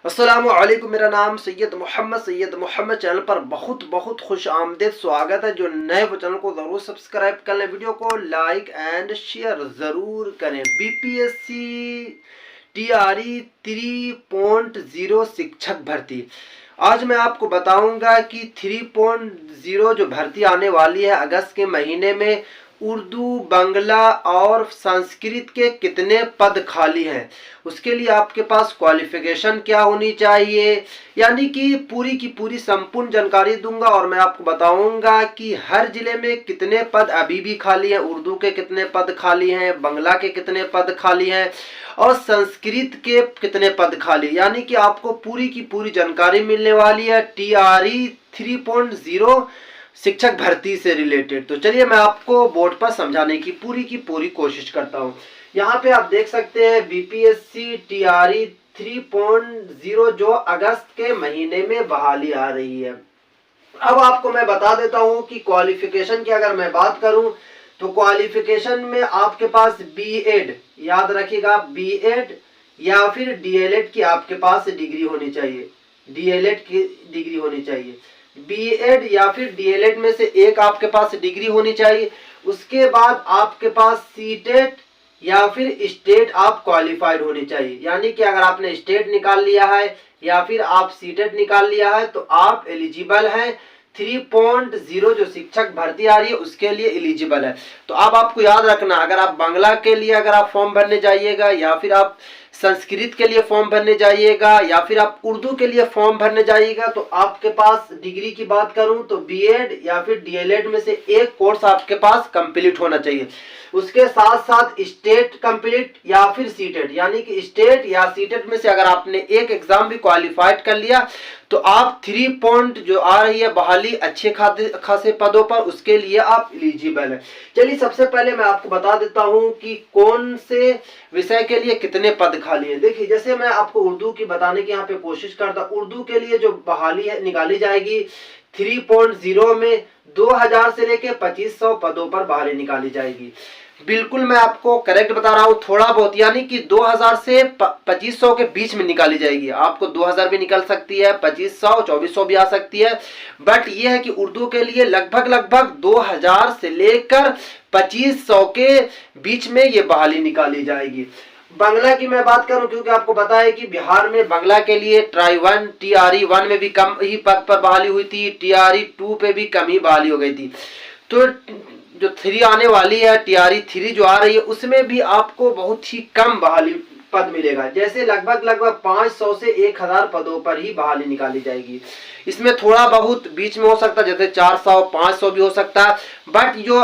अस्सलामुअलैकुम। मेरा नाम सैयद मोहम्मद चैनल पर बहुत बहुत खुश आमदेद स्वागत है। जो नए वो चैनल को ज़रूर सब्सक्राइब कर लें, वीडियो को लाइक एंड शेयर ज़रूर करें। बीपीएससी टीआरई 3.0 शिक्षक भर्ती, आज मैं आपको बताऊंगा कि 3.0 जो भर्ती आने वाली है अगस्त के महीने में, उर्दू, बांग्ला और संस्कृत के कितने पद खाली हैं, उसके लिए आपके पास क्वालिफिकेशन क्या होनी चाहिए, यानी कि पूरी की पूरी संपूर्ण जानकारी दूंगा। और मैं आपको बताऊंगा कि हर जिले में कितने पद अभी भी खाली हैं, उर्दू के कितने पद खाली हैं, बांग्ला के कितने पद खाली हैं और संस्कृत के कितने पद खाली, यानी कि आपको पूरी की पूरी जानकारी मिलने वाली है टीआरई 3.0 शिक्षक भर्ती से रिलेटेड। तो चलिए मैं आपको बोर्ड पर समझाने की पूरी कोशिश करता हूं। यहाँ पे आप देख सकते हैं बीपीएससी टीआरई 3.0 जो अगस्त के महीने में बहाली आ रही है। अब आपको मैं बता देता हूं कि क्वालिफिकेशन की अगर मैं बात करूं तो क्वालिफिकेशन में आपके पास बीएड, याद रखिएगा बीएड या फिर डीएलएड की आपके पास डिग्री होनी चाहिए, डीएलएड की डिग्री होनी चाहिए। बीएड या फिर डीएलएड में से एक आपके पास डिग्री होनी चाहिए। उसके बाद आपके पास सीटेट या फिर स्टेट आप क्वालिफाइड होनी चाहिए, यानी कि अगर आपने स्टेट निकाल लिया है या फिर आप सीटेट निकाल लिया है तो आप एलिजिबल हैं 3.0 जो शिक्षक भर्ती आ रही है उसके लिए एलिजिबल है। तो अब आपको याद रखना, अगर आप बांग्ला के लिए अगर आप फॉर्म भरने जाइएगा या फिर आप संस्कृत के लिए फॉर्म भरने जाइएगा या फिर आप उर्दू के लिए फॉर्म भरने जाइएगा तो आपके पास डिग्री की बात करूं तो बीएड या फिर डीएलएड में से एक कोर्स आपके पास कंप्लीट होना चाहिए। उसके साथ साथ स्टेट कंप्लीट या फिर सीटेट, यानी कि स्टेट या सीटेट में से अगर आपने एक एग्जाम भी क्वालिफाइड कर लिया तो आप 3 जो आ रही है बहाली अच्छे खासे पदों पर, उसके लिए आप एलिजिबल है। चलिए सबसे पहले मैं आपको बता देता हूं कि कौन से विषय के लिए कितने पद खाली हैं। देखिए जैसे मैं आपको उर्दू की बताने की यहाँ पे कोशिश करता, उर्दू के लिए जो बहाली है निकाली जाएगी 3.0 में 2000 से लेके 2500 पदों पर बहाली निकाली जाएगी। बिल्कुल मैं आपको करेक्ट बता रहा हूं, थोड़ा बहुत, यानी कि 2000 से 2500 के बीच में निकाली जाएगी। आपको 2000 भी निकल सकती है, 2500 2400 भी आ सकती है, बट ये है कि उर्दू के लिए लगभग 2000 से लेकर 2500 के बीच में ये बहाली निकाली जाएगी। बांग्ला की मैं बात करूं, क्योंकि आपको पता है कि बिहार में बांग्ला के लिए ट्राई 1 टीआरई 1 में भी कम ही पद पर बहाली हुई थी, टीआरई 2 पे भी कम ही बहाली हो गई थी। तो जो 3 आने वाली है टीआरई 3 जो आ रही है उसमें भी आपको बहुत ही कम बहाली पद मिलेगा, जैसे लगभग 500 से 1000 पदों पर ही बहाली निकाली जाएगी। इसमें थोड़ा बहुत बीच में हो सकता है, जैसे 400 500 भी हो सकता है, बट जो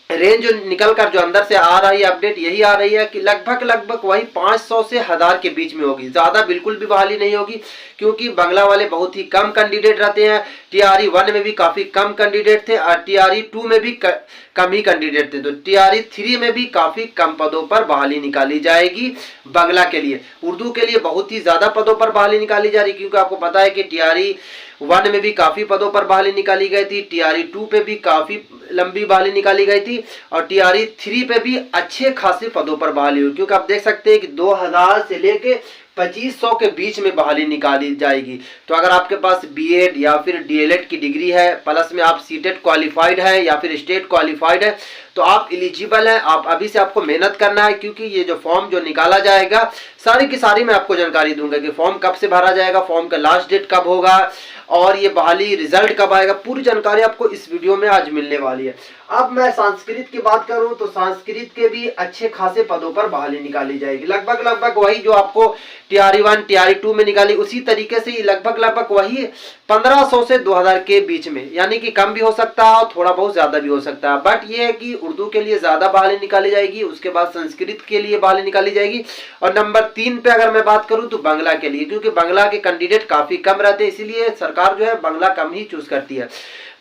रेंज जो निकल कर जो अंदर से आ रही है अपडेट यही आ रही है कि लगभग वही 500 से 1000 के बीच में होगी, ज्यादा बिल्कुल भी बहाली नहीं होगी, क्योंकि बांग्ला वाले बहुत ही कम कैंडिडेट रहते हैं। टीआरई 1 में भी काफी कम कैंडिडेट थे और टीआरई 2 में भी कम ही कैंडिडेट थे, तो टीआरई 3 में भी काफी कम पदों पर बहाली निकाली जाएगी बांग्ला के लिए। उर्दू के लिए बहुत ही ज्यादा पदों पर बहाली निकाली जा रही, क्योंकि आपको पता है कि टीआरई 1 में भी काफी पदों पर बहाली निकाली गई थी, टीआरई 2 पे भी काफी लंबी बहाली निकाली गई थी और टीआरई 3 पे भी अच्छे खासे पदों पर बहाली हुई, क्योंकि आप देख सकते हैं कि 2000 से लेके 2500 के बीच में बहाली निकाली जाएगी। तो अगर आपके पास बीएड या फिर डीएलएड की डिग्री है, प्लस में आप सीटेट क्वालिफाइड है या फिर स्टेट क्वालिफाइड है, तो आप एलिजिबल हैं। आप अभी से आपको मेहनत करना है, क्योंकि ये जो फॉर्म जो निकाला जाएगा सारी की सारी मैं आपको जानकारी दूंगा कि फॉर्म कब से भरा जाएगा, फॉर्म का लास्ट डेट कब होगा और ये बहाली रिजल्ट कब आएगा, पूरी जानकारी आपको इस वीडियो में आज मिलने वाली है। अब मैं संस्कृत की बात करूं तो संस्कृत के भी अच्छे खासे पदों पर बहाली निकाली जाएगी, लगभग वही जो आपको टीआरई 1 टीआरई 2 में निकाली उसी तरीके से लगभग वही 1500 से 2000 के बीच में, यानी कि कम भी हो सकता है और थोड़ा बहुत ज्यादा भी हो सकता है, बट ये है कि उर्दू के लिए ज्यादा बहाली निकाली जाएगी, उसके बाद संस्कृत के लिए बहाली निकाली जाएगी और नंबर 3 पे अगर मैं बात करूं तो बांग्ला के लिए, क्योंकि बांग्ला के कैंडिडेट काफी कम रहते हैं, इसीलिए सरकार जो है बांग्ला कम ही चूज करती है।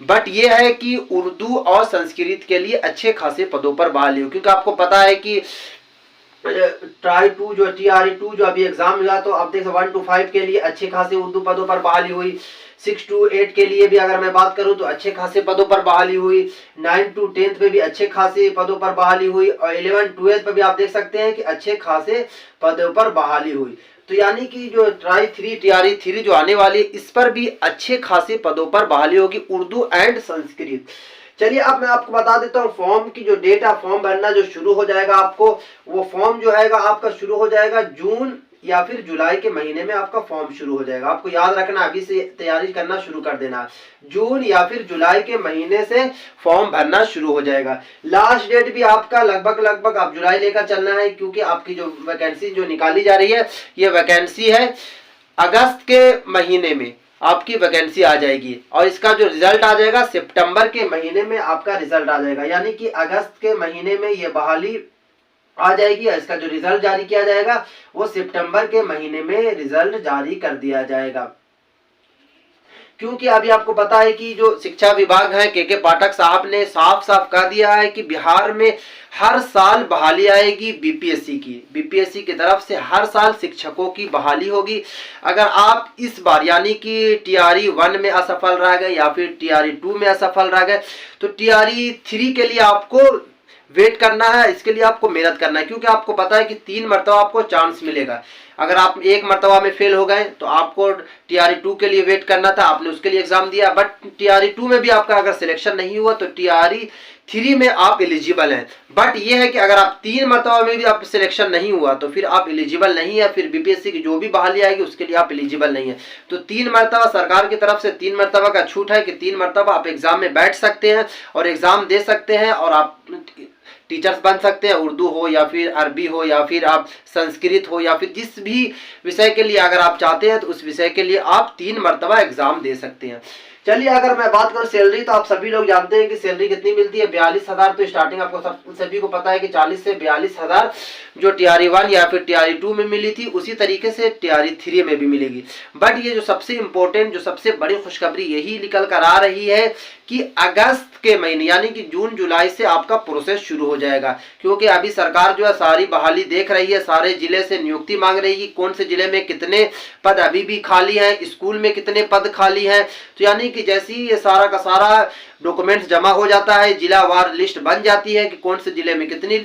बट ये है कि उर्दू और संस्कृत के लिए अच्छे खासे पदों पर बहाली हो, क्योंकि आपको पता है कि ट्राई 2 जो टीआरई 2 जो अभी एग्जाम हुआ तो आप देख 1 to 5 के लिए अच्छे खासे उर्दू पदों पर बहाली हुई, 6 to 8 के लिए भी अगर मैं बात करूं तो अच्छे खासे पदों पर बहाली हुई, 9 to 10 पे भी अच्छे खासे पदों पर बहाली हुई और 11 12 पे भी आप देख सकते हैं कि अच्छे खासे पदों पर बहाली हुई। तो यानी कि जो टीआरई 3 जो आने वाली है, इस पर भी अच्छे खासे पदों पर बहाली होगी, उर्दू एंड संस्कृत। चलिए अब मैं आपको बता देता हूँ फॉर्म की जो डेट है, फॉर्म भरना जो शुरू हो जाएगा आपको, वो फॉर्म जो है आपका शुरू हो जाएगा जून या फिर जुलाई के महीने में आपका फॉर्म शुरू हो जाएगा। आपको याद रखना, अभी से तैयारी करना शुरू कर देना, जून या फिर जुलाई के महीने से फॉर्म भरना शुरू हो जाएगा। लास्ट डेट भी आपका लगभग आप जुलाई लेकर चलना है, क्योंकि आपकी जो वैकेंसी जो निकाली जा रही है, ये वैकेंसी है अगस्त के महीने में आपकी वैकेंसी आ जाएगी, और इसका जो रिजल्ट आ जाएगा सितंबर के महीने में आपका रिजल्ट आ जाएगा। यानी कि अगस्त के महीने में ये बहाली आ जाएगी, इसका जो रिजल्ट जारी किया जाएगा वो सितंबर के महीने में रिजल्ट जारी कर दिया जाएगा। क्योंकि अभी आपको पता है कि जो शिक्षा विभाग है, के पाठक साहब ने साफ साफ कह दिया है कि बिहार में हर साल बहाली आएगी बीपीएससी की तरफ से हर साल शिक्षकों की बहाली होगी। अगर आप इस बार यानी कि टीआरई 1 में असफल रह गए या फिर टीआरई 2 में असफल रह गए, तो टीआरई 3 के लिए आपको वेट करना है, इसके लिए आपको मेहनत करना है, क्योंकि आपको पता है कि 3 मरतबा आपको चांस मिलेगा। अगर आप एक मरतबा में फेल हो गए तो आपको टीआरई 2 के लिए वेट करना था, आपने उसके लिए एग्जाम दिया, बट टीआरई 2 में भी आपका अगर सिलेक्शन नहीं हुआ तो टीआरई 3 में आप एलिजिबल हैं। बट ये है कि अगर आप 3 मरतबा में भी आप सिलेक्शन नहीं हुआ तो फिर आप एलिजिबल नहीं है, फिर बीपीएससी की जो भी बहाली आएगी उसके लिए आप एलिजिबल नहीं है। तो 3 मरतबा सरकार की तरफ से 3 मरतबा का छूट है कि 3 मरतबा आप एग्जाम में बैठ सकते हैं और एग्जाम दे सकते हैं, और आप टीचर्स बन सकते हैं, उर्दू हो या फिर अरबी हो या फिर आप संस्कृत हो या फिर जिस भी विषय के लिए अगर आप चाहते हैं तो उस विषय के लिए आप 3 मरतबा एग्जाम दे सकते हैं। चलिए अगर मैं बात करूं सैलरी, तो आप सभी लोग जानते हैं कि सैलरी कितनी मिलती है, 42,000। तो स्टार्टिंग आपको सभी को पता है कि 40 से 42,000 जो टीआरई 1 या फिर टीआरई 2 में मिली थी, उसी तरीके से टीआरई 3 में भी मिलेगी। बट ये जो सबसे इंपॉर्टेंट, जो सबसे बड़ी खुशखबरी यही निकल कर आ रही है कि अगस्त के महीने यानी कि जून जुलाई से आपका प्रोसेस शुरू हो जाएगा, क्योंकि अभी सरकार जो है सारी बहाली देख रही है, सारे जिले से नियुक्ति मांग रही है, कौन से जिले में कितने पद अभी भी खाली हैं, स्कूल में कितने पद खाली हैं। तो यानी कि जैसे ही ये सारा का सारा डॉक्यूमेंट्स जमा हो जाता है, जिलावार लिस्ट बन जाती है कि कौन से जिले में कितनी,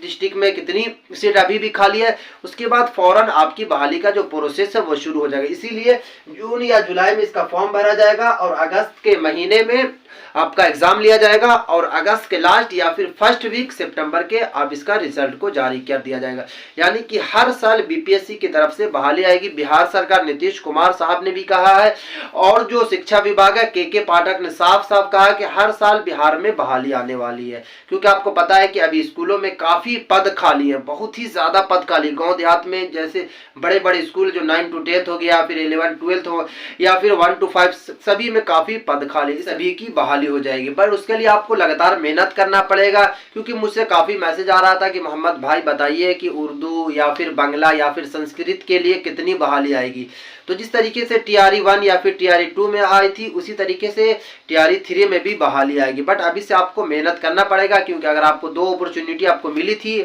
डिस्ट्रिक्ट में कितनी सीट अभी भी खाली है, उसके बाद फौरन आपकी बहाली का जो प्रोसेस है वो शुरू हो जाएगा। इसीलिए जून या जुलाई में इसका फॉर्म भरा जाएगा और अगस्त के महीने में आपका एग्जाम लिया जाएगा, और अगस्त के लास्ट या फिर फर्स्ट वीक सितंबर के आप इसका रिजल्ट को जारी कर दिया जाएगा। यानी कि हर साल बीपीएससी की तरफ से बहाली आएगी। बिहार सरकार नीतीश कुमार साहब ने भी कहा है, और जो शिक्षा विभाग है के पाठक ने साफ साफ कहा कि हर साल बिहार में बहाली आने वाली है, क्योंकि आपको पता है कि अभी स्कूलों में काफी पद खाली है, बहुत ही ज्यादा पद खाली। गाँव देहात में जैसे बड़े बड़े स्कूल जो 9 to 10 हो गया, फिर 11 12 हो या फिर 1 to 5, सभी में काफी पद खाली, सभी की बहाली हो जाएगी। पर उसके लिए आपको लगातार मेहनत करना पड़ेगा, क्योंकि मुझसे काफी मैसेज आ रहा था कि मोहम्मद भाई बताइए कि उर्दू या फिर बांग्ला या फिर संस्कृत के लिए कितनी बहाली आएगी। तो जिस तरीके से टीआरई 1 या फिर टीआरई 2 में आई थी, उसी तरीके से टीआरई 3 में भी बहाली आएगी। बट अभी से आपको मेहनत करना पड़ेगा, क्योंकि अगर आपको 2 अपॉर्चुनिटी आपको मिली थी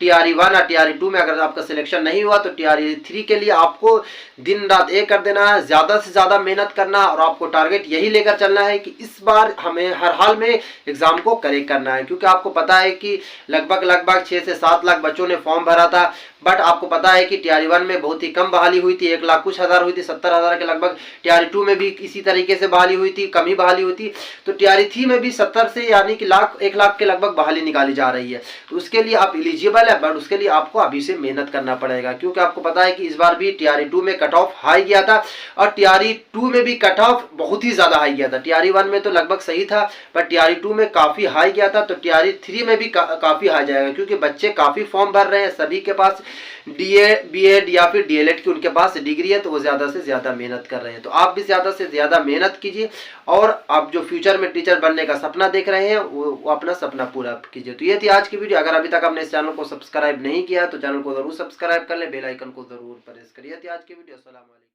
टीआरई 1 और टीआरई 2 में, अगर आपका सिलेक्शन नहीं हुआ तो टीआरई 3 के लिए आपको दिन रात एक कर देना है, ज्यादा से ज्यादा मेहनत करना, और आपको टारगेट यही लेकर चलना है कि इस बार हमें हर हाल में एग्जाम को करेक्ट करना है। क्योंकि आपको पता है कि लगभग 6 से 7 लाख बच्चों ने फॉर्म भरा था, बट आपको पता है कि टीआरई 1 में बहुत ही कम बहाली हुई थी, 1 लाख कुछ हजार हुई थी, 70,000 के लगभग। टीआरई 2 में भी इसी तरीके से बहाली हुई थी, कम ही बहाली हुई थी। तो टीआरई 3 में भी 70 से यानी कि 1 लाख के लगभग बहाली निकाली जा रही है। तो उसके लिए आप एलिजिबल है, बट उसके लिए आपको अभी से मेहनत करना पड़ेगा, क्योंकि आपको पता है कि इस बार भी टीआरई 2 में कट ऑफ हाई गया था, और टीआरई 2 में भी कट ऑफ बहुत ही ज्यादा हाई गया था। टीआरई 1 में तो लगभग सही था, पर टीआरई 2 में काफी हाई गया था। तो टीआरई 3 में भी काफी हाई जाएगा, क्योंकि बच्चे काफी फॉर्म भर रहे हैं, सभी के पास बीएड या फिर डीएलएड की उनके पास डिग्री है, तो वो ज्यादा से ज्यादा मेहनत कर रहे हैं। तो आप भी ज्यादा से ज्यादा मेहनत कीजिए, और आप जो फ्यूचर में टीचर बनने का सपना देख रहे हैं वो अपना सपना पूरा कीजिए। तो ये थी आज की वीडियो। अगर अभी तक आपने इस चैनल को सब्सक्राइब नहीं किया तो चैनल को जरूर सब्सक्राइब कर ले, बेल आइकन को जरूर प्रेस करिए। थी आज की वीडियो। अस्सलाम वालेकुम।